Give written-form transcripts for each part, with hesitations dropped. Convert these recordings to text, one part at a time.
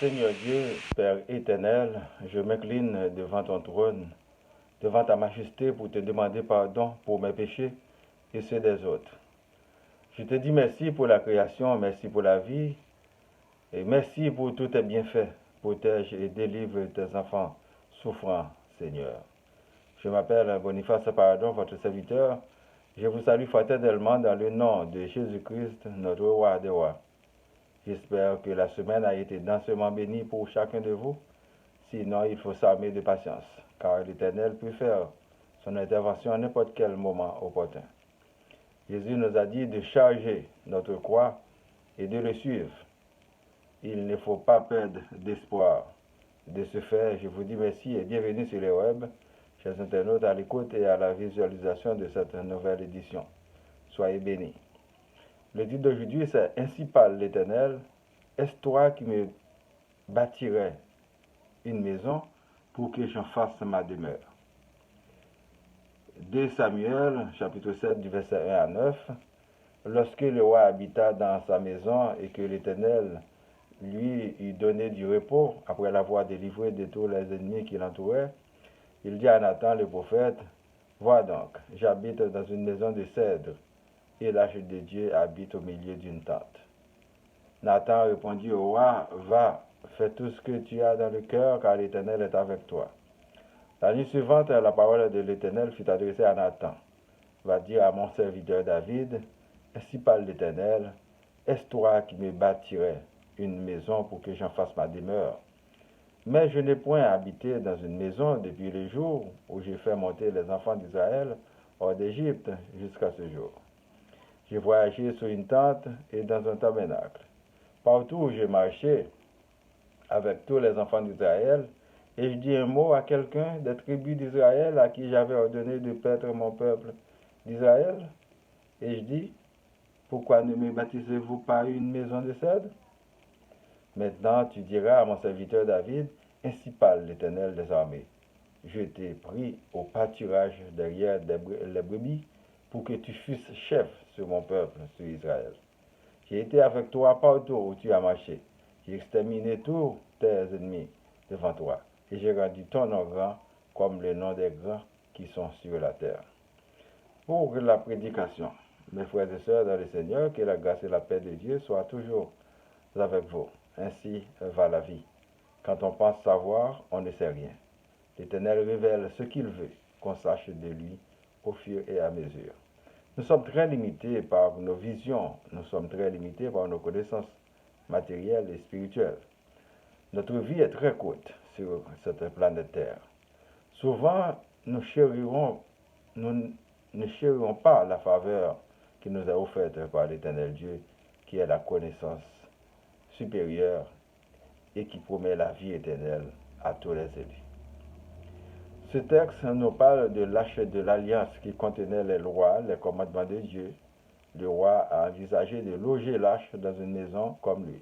Seigneur Dieu, Père éternel, je m'incline devant ton trône, devant ta majesté pour te demander pardon pour mes péchés et ceux des autres. Je te dis merci pour la création, merci pour la vie et merci pour tous tes bienfaits. Protège et délivre tes enfants souffrants, Seigneur. Je m'appelle Boniface Pardon, votre serviteur. Je vous salue fraternellement dans le nom de Jésus-Christ, notre roi des rois. J'espère que la semaine a été densément bénie pour chacun de vous. Sinon, il faut s'armer de patience, car l'Éternel peut faire son intervention à n'importe quel moment opportun. Jésus nous a dit de charger notre croix et de le suivre. Il ne faut pas perdre d'espoir. De ce fait, je vous dis merci et bienvenue sur les web, chers internautes, à l'écoute et à la visualisation de cette nouvelle édition. Soyez bénis. Le titre d'aujourd'hui, c'est « Ainsi parle l'Éternel, est-ce toi qui me bâtirais une maison pour que j'en fasse ma demeure ?» 2 Samuel, chapitre 7, du verset 1 à 9. Lorsque le roi habita dans sa maison et que l'Éternel lui eut donné du repos après l'avoir délivré de tous les ennemis qui l'entouraient, il dit à Nathan le prophète, « Vois donc, j'habite dans une maison de cèdre, et l'ange de Dieu habite au milieu d'une tente. » Nathan répondit au roi, « Va, fais tout ce que tu as dans le cœur, car l'Éternel est avec toi. » La nuit suivante, la parole de l'Éternel fut adressée à Nathan. « Va dire à mon serviteur David, ainsi parle l'Éternel, est-ce toi qui me bâtirais une maison pour que j'en fasse ma demeure? Mais je n'ai point habité dans une maison depuis le jour où j'ai fait monter les enfants d'Israël hors d'Égypte jusqu'à ce jour. J'ai voyagé sur une tente et dans un tabernacle. Partout où j'ai marché avec tous les enfants d'Israël, et je dis un mot à quelqu'un des tribus d'Israël à qui j'avais ordonné de paître mon peuple d'Israël, et je dis, pourquoi ne me baptisez-vous pas une maison de cèdre? Maintenant tu diras à mon serviteur David, ainsi parle l'Éternel des armées. Je t'ai pris au pâturage derrière les brebis pour que tu fusses chef sur mon peuple, sur Israël. J'ai été avec toi partout où tu as marché. J'ai exterminé tous tes ennemis devant toi. Et j'ai rendu ton nom grand comme le nom des grands qui sont sur la terre. Pour la prédication, mes frères et sœurs dans le Seigneur, que la grâce et la paix de Dieu soient toujours avec vous. Ainsi va la vie. Quand on pense savoir, on ne sait rien. L'Éternel révèle ce qu'il veut qu'on sache de lui au fur et à mesure. Nous sommes très limités par nos visions, nous sommes très limités par nos connaissances matérielles et spirituelles. Notre vie est très courte sur cette planète Terre. Souvent, nous ne chérirons pas la faveur qui nous est offerte par l'Éternel Dieu, qui est la connaissance supérieure et qui promet la vie éternelle à tous les élus. Ce texte nous parle de l'arche de l'alliance qui contenait les lois, les commandements de Dieu. Le roi a envisagé de loger l'arche dans une maison comme lui,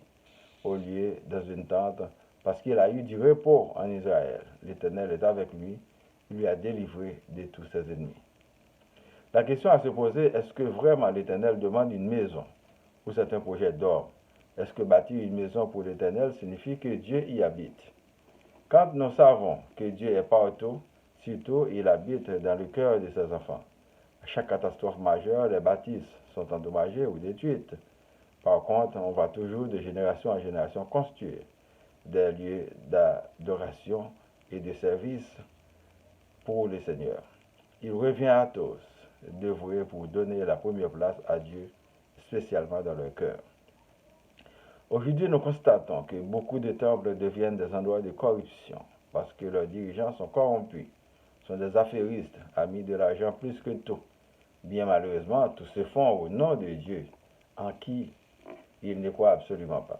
au lieu dans une tente, parce qu'il a eu du repos en Israël. L'Éternel est avec lui, il lui a délivré de tous ses ennemis. La question à se poser, est-ce que vraiment l'Éternel demande une maison ou c'est un projet d'homme? Est-ce que bâtir une maison pour l'Éternel signifie que Dieu y habite? Quand nous savons que Dieu est partout, surtout il habite dans le cœur de ses enfants. À chaque catastrophe majeure, les bâtisses sont endommagées ou détruites. Par contre, on va toujours de génération en génération construire des lieux d'adoration et de service pour le Seigneur. Il revient à tous d'œuvrer pour donner la première place à Dieu, spécialement dans leur cœur. Aujourd'hui, nous constatons que beaucoup de temples deviennent des endroits de corruption parce que leurs dirigeants sont corrompus, sont des affairistes, amis de l'argent plus que tout. Bien malheureusement, tout se font au nom de Dieu, en qui ils ne croient absolument pas.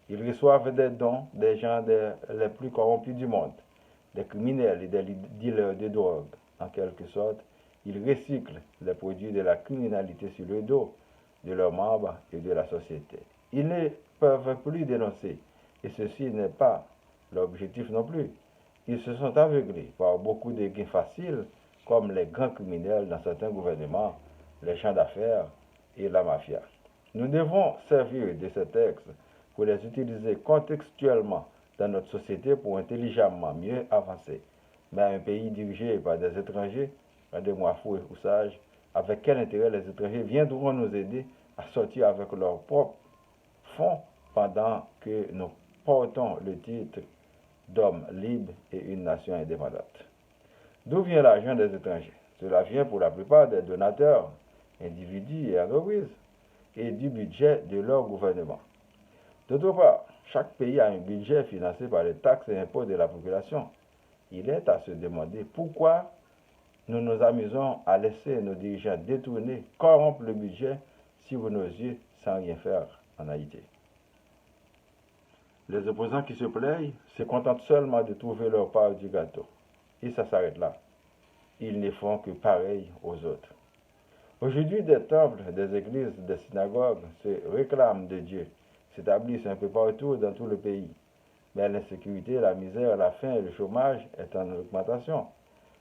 Ils reçoivent des dons des gens les plus corrompus du monde, des criminels et des dealers de drogue. En quelque sorte, ils recyclent les produits de la criminalité sur le dos de leurs membres et de la société. Ils ne peuvent plus dénoncer, et ceci n'est pas l'objectif non plus. Ils se sont aveuglés par beaucoup de gains faciles, comme les grands criminels dans certains gouvernements, les champs d'affaires et la mafia. Nous devons servir de ce texte pour les utiliser contextuellement dans notre société pour intelligemment mieux avancer. Mais un pays dirigé par des étrangers, rendez-moi fou ou sage, avec quel intérêt les étrangers viendront nous aider à sortir avec leurs propres fonds pendant que nous portons le titre d'hommes libres et une nation indépendante? D'où vient l'argent des étrangers? Cela vient pour la plupart des donateurs, individus et entreprises, et du budget de leur gouvernement. D'autre part, chaque pays a un budget financé par les taxes et impôts de la population. Il est à se demander pourquoi nous nous amusons à laisser nos dirigeants détourner, corrompre le budget sur nos yeux sans rien faire en Haïti. Les opposants qui se plaignent se contentent seulement de trouver leur part du gâteau. Et ça s'arrête là. Ils ne font que pareil aux autres. Aujourd'hui, des temples, des églises, des synagogues se réclament de Dieu, s'établissent un peu partout dans tout le pays. Mais l'insécurité, la misère, la faim et le chômage est en augmentation.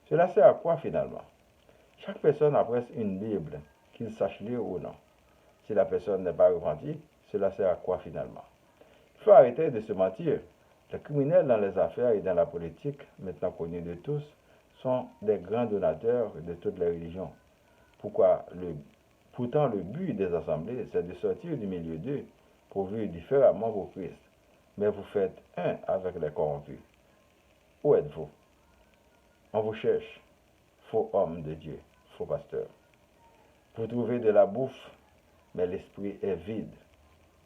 Cela sert à quoi finalement? Chaque personne a presque une Bible, qu'il sache lire ou non. Si la personne n'est pas repentie, cela sert à quoi finalement? Il faut arrêter de se mentir. Les criminels dans les affaires et dans la politique, maintenant connus de tous, sont des grands donateurs de toutes les religions. Pourtant, le but des assemblées, c'est de sortir du milieu d'eux pour vivre différemment pour Christ. Mais vous faites un avec les corrompus. Où êtes-vous? On vous cherche, faux hommes de Dieu, faux pasteurs. Vous trouvez de la bouffe, mais l'esprit est vide,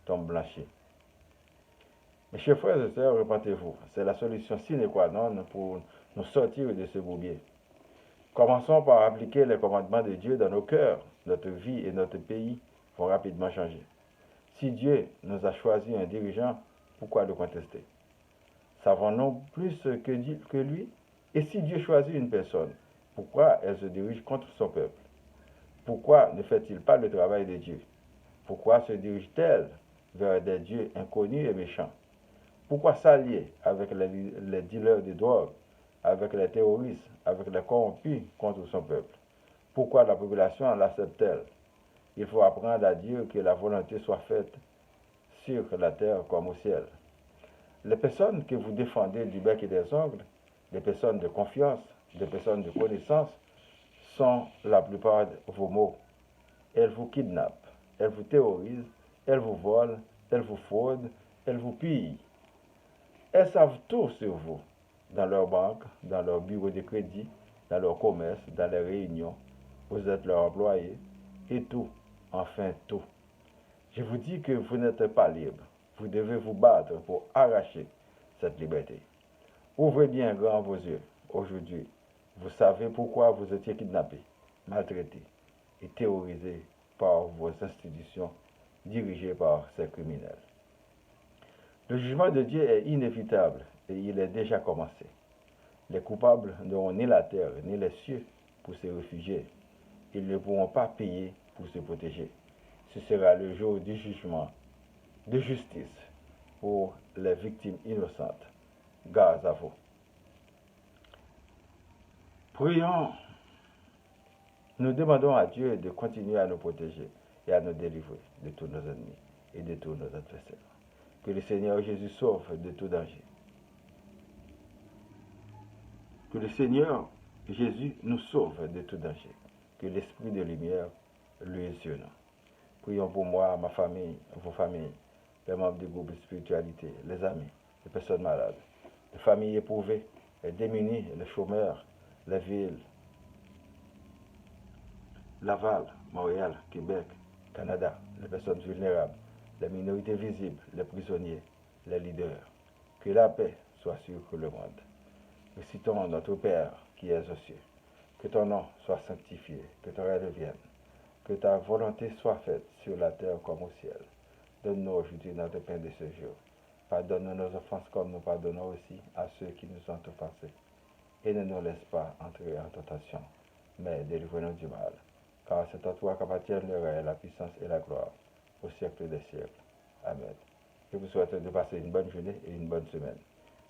tombe blanchi. Mes chers frères et sœurs, repentez-vous. C'est la solution sine qua non pour nous sortir de ce bourbier. Commençons par appliquer les commandements de Dieu dans nos cœurs. Notre vie et notre pays vont rapidement changer. Si Dieu nous a choisi un dirigeant, pourquoi le contester? Savons-nous plus que lui? Et si Dieu choisit une personne, pourquoi elle se dirige contre son peuple? Pourquoi ne fait-il pas le travail de Dieu? Pourquoi se dirige-t-elle vers des dieux inconnus et méchants? Pourquoi s'allier avec les dealers de drogue, avec les terroristes, avec les corrompus contre son peuple? Pourquoi la population l'accepte-t-elle? Il faut apprendre à dire que la volonté soit faite sur la terre comme au ciel. Les personnes que vous défendez du bec et des ongles, des personnes de confiance, des personnes de connaissance, sont la plupart de vos mots. Elles vous kidnappent, elles vous terrorisent, elles vous volent, elles vous fraudent, elles vous pillent. Elles savent tout sur vous, dans leur banque, dans leur bureau de crédit, dans leur commerce, dans les réunions. Vous êtes leur employé, et tout, enfin tout. Je vous dis que vous n'êtes pas libre. Vous devez vous battre pour arracher cette liberté. Ouvrez bien grand vos yeux. Aujourd'hui, vous savez pourquoi vous étiez kidnappé, maltraité et terrorisé par vos institutions dirigées par ces criminels. Le jugement de Dieu est inévitable et il est déjà commencé. Les coupables n'auront ni la terre ni les cieux pour se réfugier. Ils ne pourront pas payer pour se protéger. Ce sera le jour du jugement, de justice pour les victimes innocentes. Grâce à vous. Prions. Nous demandons à Dieu de continuer à nous protéger et à nous délivrer de tous nos ennemis et de tous nos adversaires. Que le Seigneur Jésus sauve de tout danger. Que le Seigneur Jésus nous sauve de tout danger. Que l'Esprit de lumière lui est sur nous. Prions pour moi, ma famille, vos familles, les membres du groupe de spiritualité, les amis, les personnes malades, les familles éprouvées, les démunis, les chômeurs, les villes, Laval, Montréal, Québec, Canada, les personnes vulnérables, les minorités visibles, les prisonniers, les leaders. Que la paix soit sur le monde. Récitons notre Père qui es aux cieux. Que ton nom soit sanctifié, que ton règne vienne. Que ta volonté soit faite sur la terre comme au ciel. Donne-nous aujourd'hui notre pain de ce jour. Pardonne-nous nos offenses comme nous pardonnons aussi à ceux qui nous ont offensés. Et ne nous laisse pas entrer en tentation, mais délivre-nous du mal. Car c'est à toi qu'appartiennent le règne, la puissance et la gloire, au siècle des siècles. Amen. Je vous souhaite de passer une bonne journée et une bonne semaine.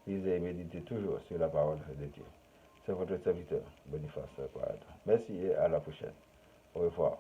Lisez et méditez toujours sur la parole de Dieu. C'est votre serviteur, Boniface Poirot. Merci et à la prochaine. Au revoir.